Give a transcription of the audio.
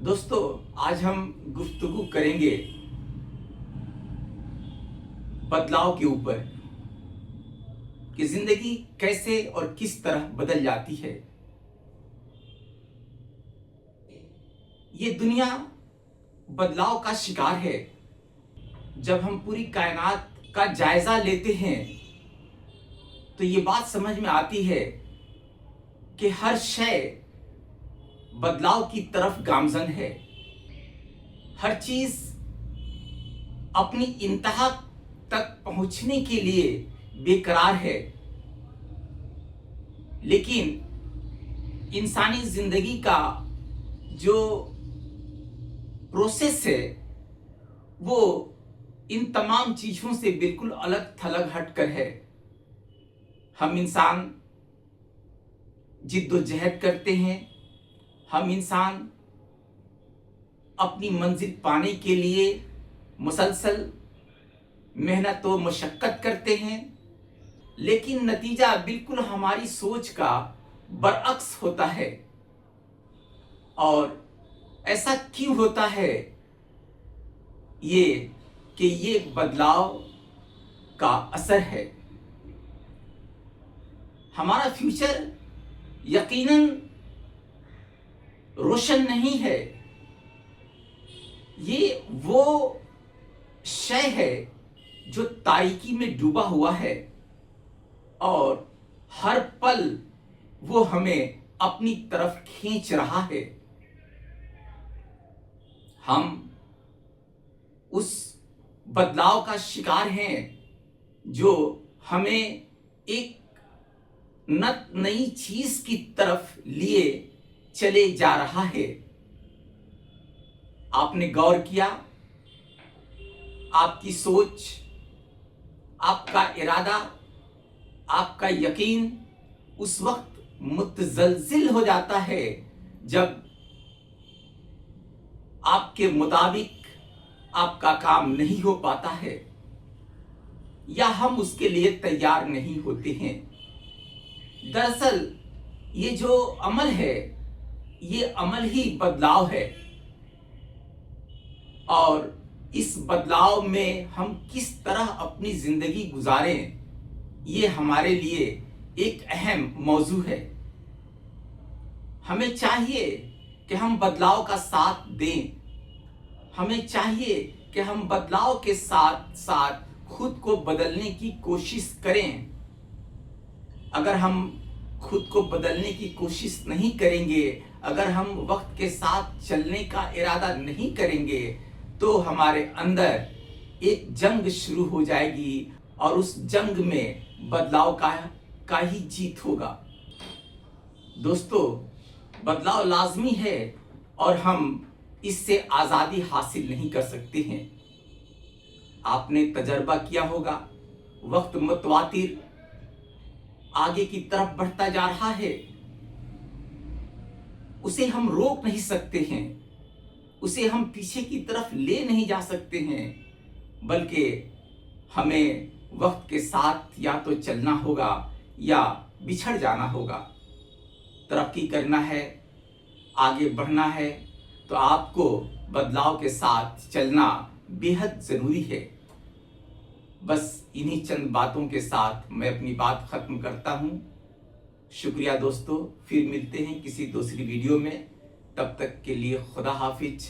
दोस्तों, आज हम गुफ्तगू करेंगे बदलाव के ऊपर कि जिंदगी कैसे और किस तरह बदल जाती है। ये दुनिया बदलाव का शिकार है। जब हम पूरी कायनात का जायजा लेते हैं तो ये बात समझ में आती है कि हर शय बदलाव की तरफ गामजन है। हर चीज अपनी इंतहा तक पहुंचने के लिए बेकरार है, लेकिन इंसानी जिंदगी का जो प्रोसेस है वो इन तमाम चीजों से बिल्कुल अलग थलग हटकर है। हम इंसान जिद्दोजहद करते हैं, हम इंसान अपनी मंजिल पाने के लिए मुसलसल मेहनत व मशक्कत करते हैं, लेकिन नतीजा बिल्कुल हमारी सोच का बरअक्स होता है। और ऐसा क्यों होता है ये कि ये बदलाव का असर है। हमारा फ्यूचर यकीनन रोशन नहीं है। ये वो शय है जो तारीकी में डूबा हुआ है और हर पल वो हमें अपनी तरफ खींच रहा है। हम उस बदलाव का शिकार हैं जो हमें एक नई चीज की तरफ लिए चले जा रहा है। आपने गौर किया, आपकी सोच, आपका इरादा, आपका यकीन उस वक्त मुतजलजिल हो जाता है जब आपके मुताबिक आपका काम नहीं हो पाता है या हम उसके लिए तैयार नहीं होते हैं। दरअसल ये जो अमल है ये अमल ही बदलाव है, और इस बदलाव में हम किस तरह अपनी जिंदगी गुजारें ये हमारे लिए एक अहम मौजू है। हमें चाहिए कि हम बदलाव का साथ दें। हमें चाहिए कि हम बदलाव के साथ साथ खुद को बदलने की कोशिश करें। अगर हम खुद को बदलने की कोशिश नहीं करेंगे, अगर हम वक्त के साथ चलने का इरादा नहीं करेंगे तो हमारे अंदर एक जंग शुरू हो जाएगी और उस जंग में बदलाव का ही जीत होगा। दोस्तों, बदलाव लाजमी है और हम इससे आजादी हासिल नहीं कर सकते हैं। आपने तजर्बा किया होगा, वक्त मुतवातिर आगे की तरफ बढ़ता जा रहा है। उसे हम रोक नहीं सकते हैं, उसे हम पीछे की तरफ ले नहीं जा सकते हैं, बल्कि हमें वक्त के साथ या तो चलना होगा या बिछड़ जाना होगा। तरक्की करना है, आगे बढ़ना है तो आपको बदलाव के साथ चलना बेहद जरूरी है। बस इन्हीं चंद बातों के साथ मैं अपनी बात खत्म करता हूं। शुक्रिया दोस्तों, फिर मिलते हैं किसी दूसरी वीडियो में। तब तक के लिए खुदा हाफिज।